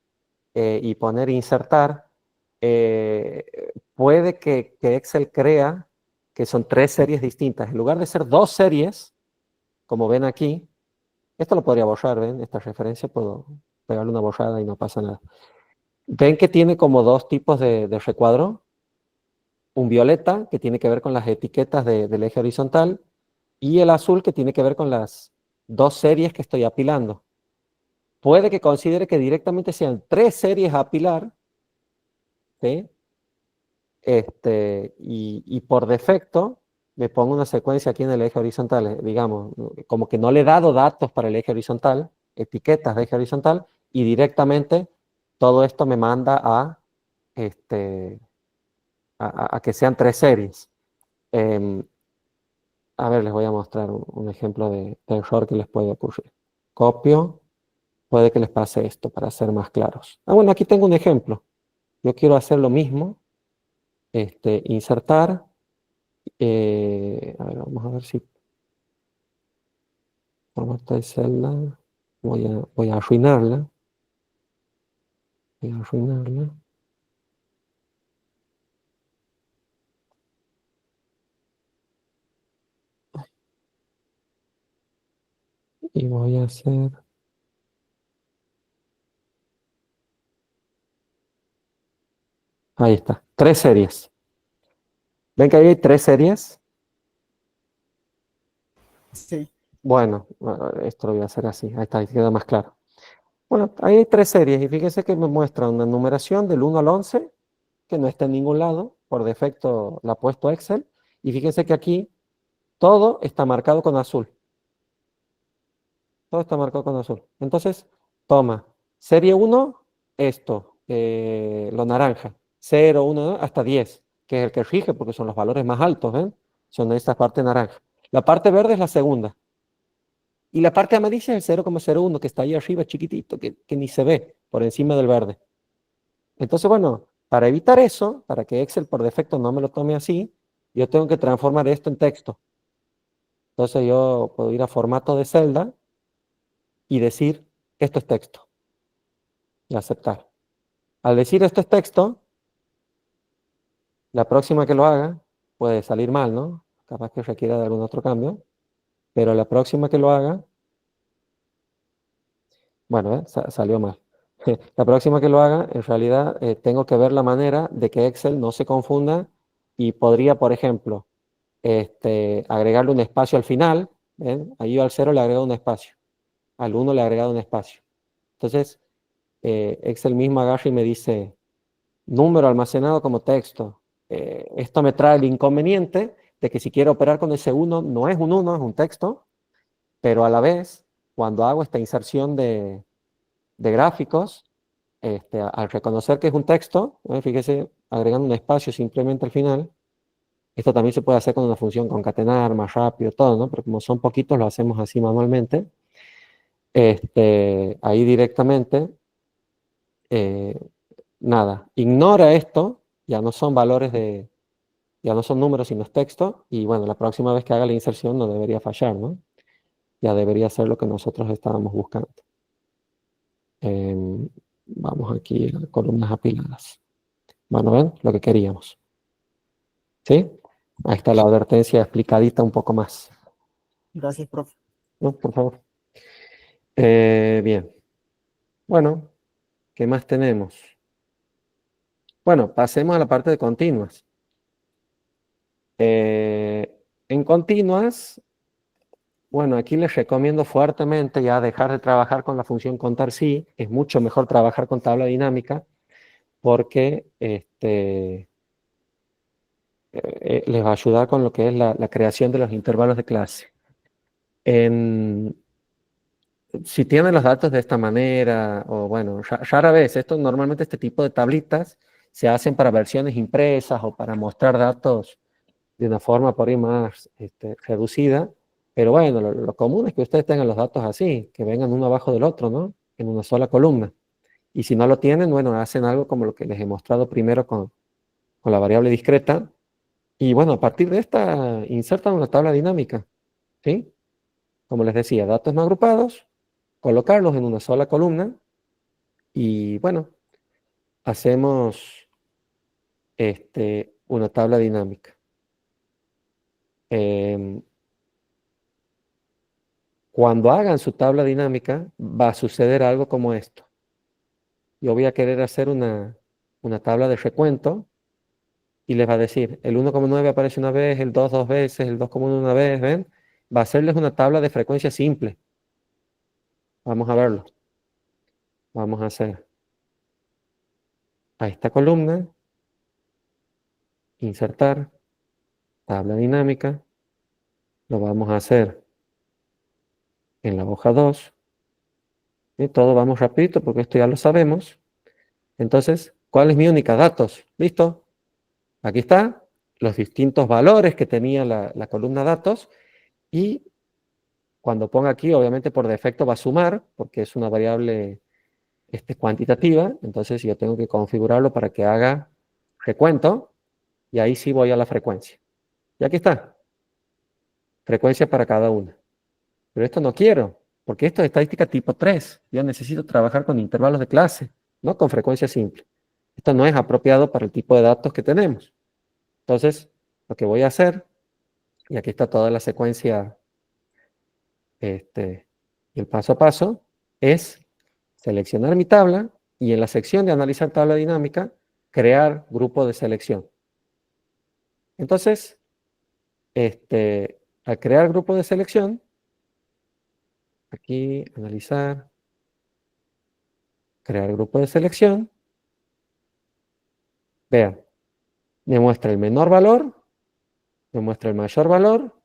y poner insertar, puede que Excel crea que son 3 series distintas. En lugar de ser 2 series, como ven aquí, esto lo podría borrar, ¿ven? Esta referencia puedo pegarle una borrada y no pasa nada. ¿Ven que tiene como 2 tipos de recuadro? Un violeta, que tiene que ver con las etiquetas del eje horizontal, y el azul, que tiene que ver con las 2 series que estoy apilando. puede que considere que directamente sean 3 series a apilar, ¿sí? Y por defecto le pongo una secuencia aquí en el eje horizontal, digamos, como que no le he dado datos para el eje horizontal, etiquetas de eje horizontal, y directamente todo esto me manda a que sean 3 series. A ver, les voy a mostrar un ejemplo de error que les puede ocurrir. Copio, puede que les pase esto para ser más claros. Bueno, aquí tengo un ejemplo. Yo quiero hacer lo mismo, insertar. A ver, vamos a ver si formato de celda. Voy a arruinarla. Voy a arruinarla. Y voy a hacer... Ahí está, 3 series. ¿Ven que ahí hay 3 series? Sí. Bueno, esto lo voy a hacer así. Ahí está, ahí queda más claro. Bueno, ahí hay 3 series y fíjense que me muestra una numeración del 1 al 11, que no está en ningún lado, por defecto la ha puesto Excel, y fíjense que aquí todo está marcado con azul. Todo está marcado con azul. Entonces, toma, serie 1, esto, lo naranja, 0, 1, hasta 10, que es el que rige porque son los valores más altos, ¿ven? Son de esta parte naranja. La parte verde es la segunda. Y la parte amarilla es el 0,01, que está ahí arriba chiquitito, que ni se ve por encima del verde. Entonces, bueno, para evitar eso, para que Excel por defecto no me lo tome así, yo tengo que transformar esto en texto. Entonces yo puedo ir a formato de celda y decir, esto es texto. Y aceptar. Al decir esto es texto, la próxima que lo haga puede salir mal, ¿no? Capaz que requiera de algún otro cambio. Pero la próxima que lo haga, bueno, salió mal. La próxima que lo haga, en realidad tengo que ver la manera de que Excel no se confunda y podría, por ejemplo, agregarle un espacio al final. ¿Ven? Ahí yo al 0 le agrego un espacio. Al 1 le he agregado un espacio. Entonces, Excel mismo agarra y me dice, número almacenado como texto. Esto me trae el inconveniente de que si quiero operar con ese 1, no es un 1, es un texto, pero a la vez, cuando hago esta inserción de gráficos, al reconocer que es un texto, fíjese, agregando un espacio simplemente al final, esto también se puede hacer con una función concatenar, más rápido, todo, ¿no? Pero como son poquitos, lo hacemos así manualmente. Ahí directamente, nada, ignora esto, ya no son valores ya no son números, sino es texto, y bueno, la próxima vez que haga la inserción no debería fallar, ¿no? Ya debería ser lo que nosotros estábamos buscando. Vamos aquí a columnas apiladas. Bueno, ¿ven? Lo que queríamos. ¿Sí? Ahí está la advertencia explicadita un poco más. Gracias, profe. ¿No? Por favor. Bien. Bueno, ¿qué más tenemos? Bueno, pasemos a la parte de continuas. En continuas, bueno, aquí les recomiendo fuertemente ya dejar de trabajar con la función contar sí. Es mucho mejor trabajar con tabla dinámica porque les va a ayudar con lo que es la creación de los intervalos de clase. Si tienen los datos de esta manera, o bueno, rara vez, normalmente este tipo de tablitas se hacen para versiones impresas o para mostrar datos de una forma por ahí más reducida, pero bueno, lo común es que ustedes tengan los datos así, que vengan uno abajo del otro, ¿no? En una sola columna. Y si no lo tienen, bueno, hacen algo como lo que les he mostrado primero con la variable discreta, y bueno, a partir de esta insertan una tabla dinámica, ¿sí? Como les decía, datos no agrupados, colocarlos en una sola columna y bueno, hacemos una tabla dinámica. Cuando hagan su tabla dinámica va a suceder algo como esto. Yo voy a querer hacer una tabla de recuento y les va a decir, el 1,9 aparece una vez, el 2 dos veces, el 2,1 una vez, ¿ven? Va a hacerles una tabla de frecuencia simple. Vamos a verlo. vamos a hacer a esta columna, insertar, tabla dinámica, lo vamos a hacer en la hoja 2, y todo vamos rapidito porque esto ya lo sabemos. Entonces, ¿cuál es mi única? Datos, ¿listo? Aquí está, los distintos valores que tenía la columna datos, y cuando ponga aquí, obviamente por defecto va a sumar, porque es una variable cuantitativa, entonces yo tengo que configurarlo para que haga recuento, y ahí sí voy a la frecuencia. Y aquí está, frecuencia para cada una. Pero esto no quiero, porque esto es estadística tipo 3. Yo necesito trabajar con intervalos de clase, no con frecuencia simple. Esto no es apropiado para el tipo de datos que tenemos. Entonces, lo que voy a hacer, y aquí está toda la secuencia, el paso a paso, es seleccionar mi tabla y en la sección de analizar tabla dinámica, crear grupo de selección. Entonces, al crear grupo de selección, aquí analizar, crear grupo de selección, vean, me muestra el menor valor, me muestra el mayor valor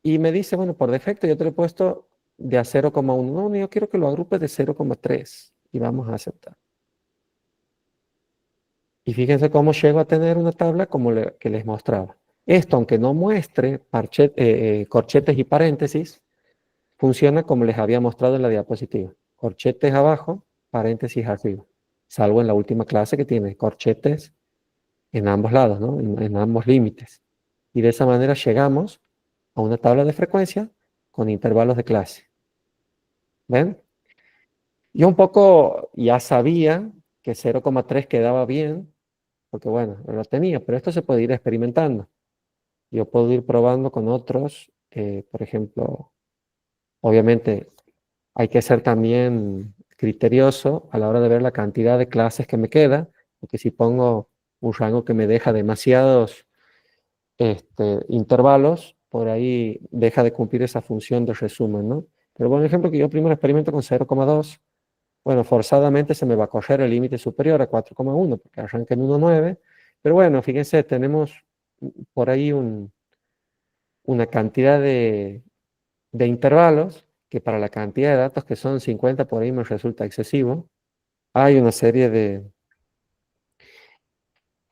y me dice, bueno, por defecto yo te lo he puesto de a 0,1. No, yo quiero que lo agrupe de 0,3 y vamos a aceptar. Y fíjense cómo llego a tener una tabla como que les mostraba. Esto, aunque no muestre corchetes y paréntesis, funciona como les había mostrado en la diapositiva. Corchetes abajo, paréntesis arriba. Salvo en la última clase que tiene corchetes en ambos lados, ¿no? En ambos límites. Y de esa manera llegamos a una tabla de frecuencia con intervalos de clase. ¿Ven? Yo un poco ya sabía que 0,3 quedaba bien, porque bueno, lo tenía, pero esto se puede ir experimentando. Yo puedo ir probando con otros, por ejemplo, obviamente hay que ser también criterioso a la hora de ver la cantidad de clases que me queda, porque si pongo un rango que me deja demasiados intervalos, por ahí deja de cumplir esa función de resumen, ¿no? Pero por ejemplo, que yo primero experimento con 0,2, bueno, forzadamente se me va a correr el límite superior a 4,1, porque arranca en 1,9, pero bueno, fíjense, tenemos por ahí una cantidad de intervalos que para la cantidad de datos que son 50 por ahí me resulta excesivo. Hay una serie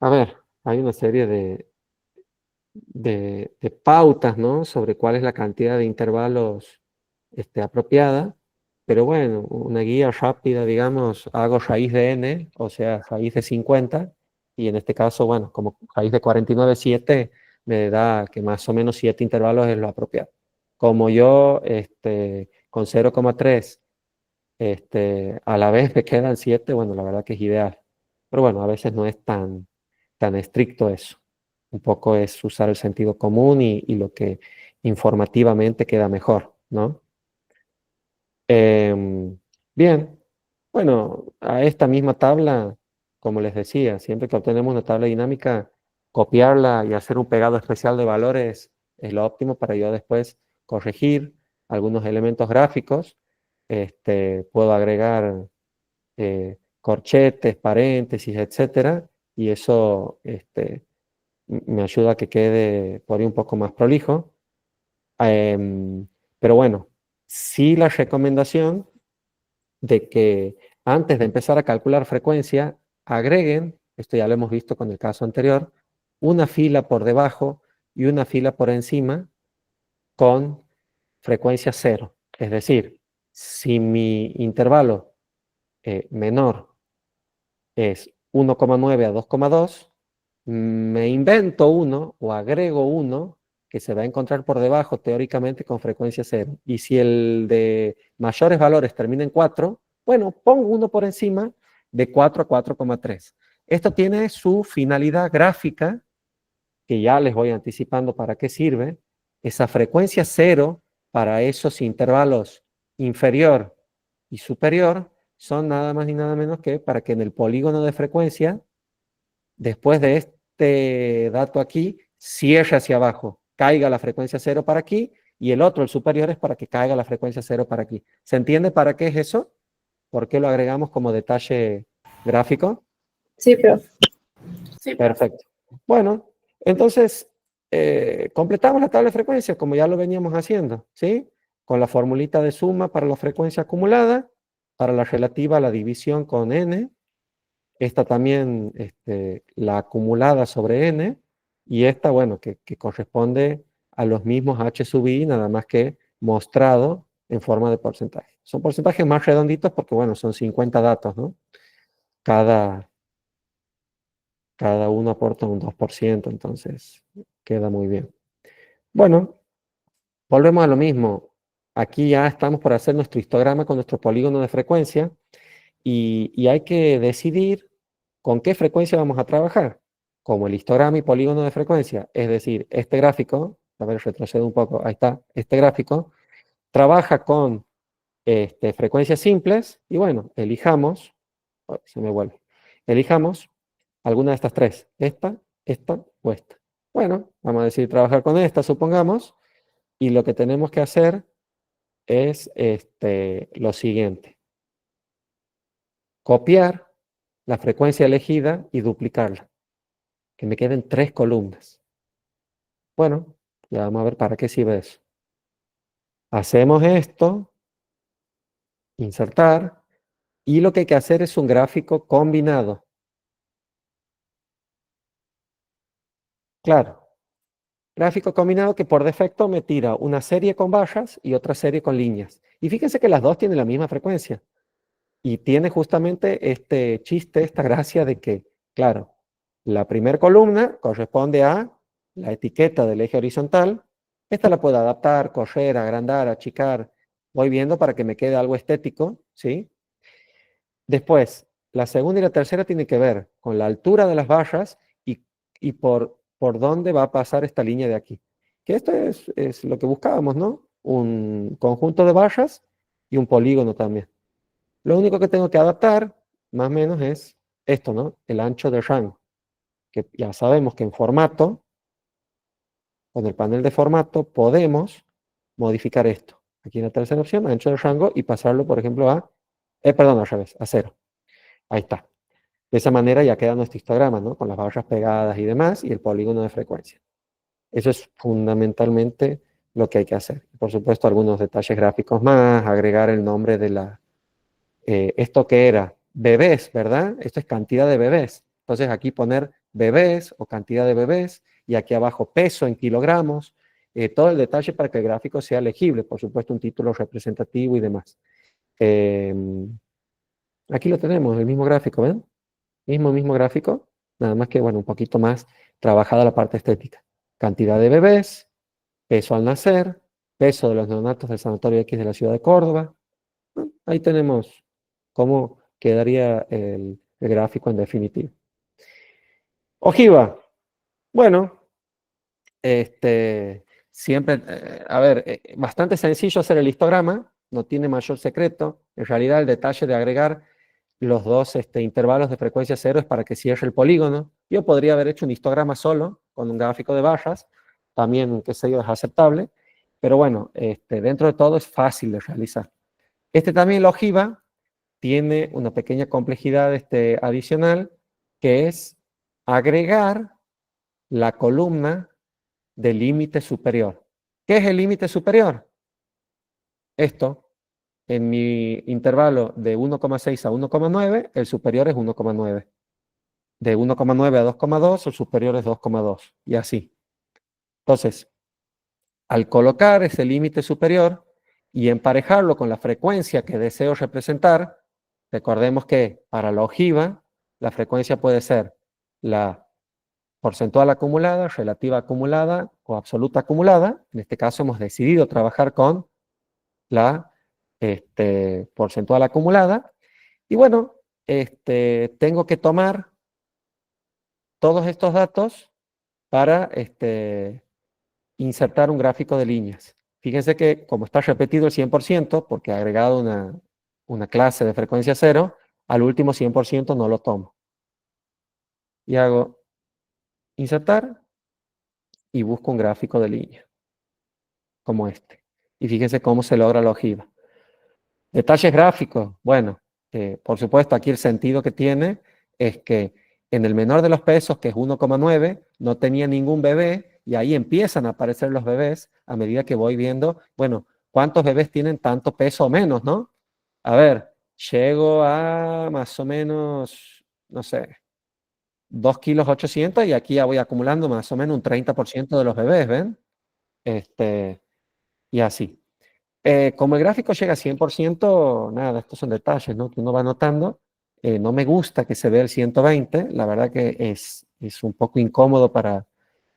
hay una serie de pautas, ¿no? Sobre cuál es la cantidad de intervalos apropiada, pero bueno, una guía rápida, digamos, hago raíz de n, o sea, raíz de 50, y en este caso, bueno, como raíz de 49,7 me da que más o menos 7 intervalos es lo apropiado. Como yo con 0,3 a la vez me quedan 7, bueno, la verdad que es ideal. Pero bueno, a veces no es tan estricto eso. Un poco es usar el sentido común y lo que informativamente queda mejor, ¿no? Bien, bueno, a esta misma tabla, como les decía, siempre que obtenemos una tabla dinámica, copiarla y hacer un pegado especial de valores es lo óptimo para yo después corregir algunos elementos gráficos. Puedo agregar corchetes, paréntesis, etcétera, y eso me ayuda a que quede por ahí un poco más prolijo. Pero bueno, sí la recomendación de que antes de empezar a calcular frecuencia, agreguen, esto ya lo hemos visto con el caso anterior, una fila por debajo y una fila por encima con frecuencia 0. Es decir, si mi intervalo menor es 1,9 a 2,2, me invento uno o agrego uno que se va a encontrar por debajo teóricamente con frecuencia 0. Y si el de mayores valores termina en 4, bueno, pongo uno por encima de 4 a 4,3. Esto tiene su finalidad gráfica, que ya les voy anticipando para qué sirve. Esa frecuencia 0 para esos intervalos inferior y superior son nada más ni nada menos que para que en el polígono de frecuencia, después de este dato aquí, cierre hacia abajo, caiga la frecuencia 0 para aquí, y el otro, el superior, es para que caiga la frecuencia 0 para aquí. ¿Se entiende para qué es eso? ¿Por qué lo agregamos como detalle gráfico? Sí, profe. Sí, Perfecto. Bueno, entonces completamos la tabla de frecuencias como ya lo veníamos haciendo, ¿sí? Con la formulita de suma para la frecuencia acumulada, para la relativa a la división con n, esta también la acumulada sobre n, y esta, bueno, que corresponde a los mismos h sub i, nada más que mostrado en forma de porcentaje. Son porcentajes más redonditos porque, bueno, son 50 datos, ¿no? Cada uno aporta un 2%, entonces queda muy bien. Bueno, volvemos a lo mismo. Aquí ya estamos por hacer nuestro histograma con nuestro polígono de frecuencia y hay que decidir con qué frecuencia vamos a trabajar. Como el histograma y polígono de frecuencia, es decir, este gráfico, a ver, retrocedo un poco, ahí está, este gráfico, trabaja con frecuencias simples y bueno, elijamos, se me vuelve, elijamos alguna de estas tres, esta o esta. Bueno, vamos a decidir trabajar con esta, supongamos, y lo que tenemos que hacer es lo siguiente. Copiar la frecuencia elegida y duplicarla. Que me queden 3 columnas. Bueno, ya vamos a ver para qué sirve eso. Hacemos esto, insertar, y lo que hay que hacer es un gráfico combinado. Claro, gráfico combinado que por defecto me tira una serie con barras y otra serie con líneas. Y fíjense que las dos tienen la misma frecuencia. Y tiene justamente este chiste, esta gracia de que, claro, la primera columna corresponde a la etiqueta del eje horizontal. Esta la puedo adaptar, correr, agrandar, achicar. Voy viendo para que me quede algo estético, ¿sí? Después, la segunda y la tercera tienen que ver con la altura de las barras y por dónde va a pasar esta línea de aquí. Que esto es lo que buscábamos, ¿no? Un conjunto de barras y un polígono también. Lo único que tengo que adaptar, más o menos, es esto, ¿no? El ancho de rango. Que ya sabemos que en formato, con el panel de formato, podemos modificar esto. Aquí en la tercera opción, ancho de rango, y pasarlo, por ejemplo, perdón, al revés, a 0. Ahí está. De esa manera ya queda nuestro histograma, ¿no? Con las barras pegadas y demás, y el polígono de frecuencia. Eso es fundamentalmente lo que hay que hacer. Por supuesto, algunos detalles gráficos más, agregar el nombre de la... esto que era bebés, ¿verdad? Esto es cantidad de bebés. Entonces aquí poner bebés o cantidad de bebés, y aquí abajo peso en kilogramos, todo el detalle para que el gráfico sea legible, por supuesto un título representativo y demás. Aquí lo tenemos, el mismo gráfico, ¿ven? Mismo gráfico, nada más que, bueno, un poquito más trabajada la parte estética. Cantidad de bebés, peso al nacer, peso de los neonatos del Sanatorio X de la ciudad de Córdoba. Bueno, ahí tenemos cómo quedaría el gráfico en definitiva. Ojiva. Bueno, siempre, a ver, bastante sencillo hacer el histograma, no tiene mayor secreto. En realidad el detalle de agregar los dos intervalos de frecuencia cero es para que cierre el polígono. Yo podría haber hecho un histograma solo, con un gráfico de barras, también, que sé yo, es aceptable, pero bueno, dentro de todo es fácil de realizar. También, la ojiva, tiene una pequeña complejidad adicional, que es agregar la columna del límite superior. ¿Qué es el límite superior? Esto, en mi intervalo de 1,6 a 1,9, el superior es 1,9. De 1,9 a 2,2, el superior es 2,2. Y así. Entonces, al colocar ese límite superior y emparejarlo con la frecuencia que deseo representar, recordemos que para la ojiva, la frecuencia puede ser la porcentual acumulada, relativa acumulada o absoluta acumulada. En este caso hemos decidido trabajar con la porcentual acumulada. Y bueno, tengo que tomar todos estos datos para insertar un gráfico de líneas. Fíjense que como está repetido el 100%, porque he agregado una clase de frecuencia cero, al último 100% no lo tomo. Y hago insertar y busco un gráfico de línea, como este. Y fíjense cómo se logra la ojiva. Detalles gráficos, bueno, Por supuesto, aquí el sentido que tiene es que en el menor de los pesos, que es 1,9, no tenía ningún bebé y ahí empiezan a aparecer los bebés a medida que voy viendo, bueno, ¿cuántos bebés tienen tanto peso o menos, no? A ver, llego a más o menos, no sé, 2,8 kilos y aquí ya voy acumulando más o menos un 30% de los bebés, ¿ven? Y así. Como el gráfico llega a 100%, nada, estos son detalles, ¿no? Que uno va notando. No me gusta que se vea el 120, la verdad que es un poco incómodo para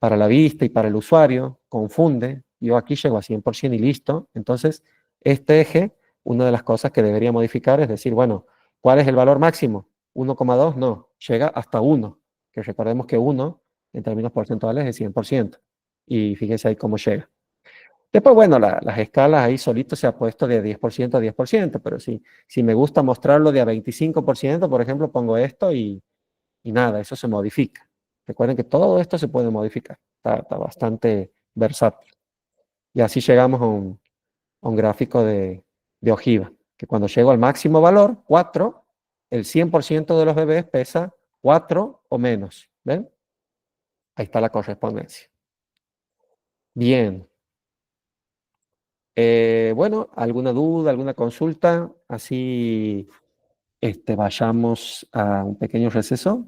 la vista y para el usuario, confunde. Yo aquí llego a 100% y listo. Entonces, este eje, una de las cosas que debería modificar es decir, bueno, ¿cuál es el valor máximo? 1,2, no, llega hasta 1, que recordemos que 1 en términos porcentuales es 100%. Y fíjense ahí cómo llega. Después, bueno, las escalas ahí solito se ha puesto de 10% a 10%, pero si me gusta mostrarlo de a 25%, por ejemplo, pongo esto y nada, eso se modifica. Recuerden que todo esto se puede modificar, está bastante versátil. Y así llegamos a un gráfico de ojiva, que cuando llego al máximo valor, 4, el 100% de los bebés pesa 4 o menos. ¿Ven? Ahí está la correspondencia. Bien. Bueno, ¿alguna duda, alguna consulta? Así vayamos a un pequeño receso.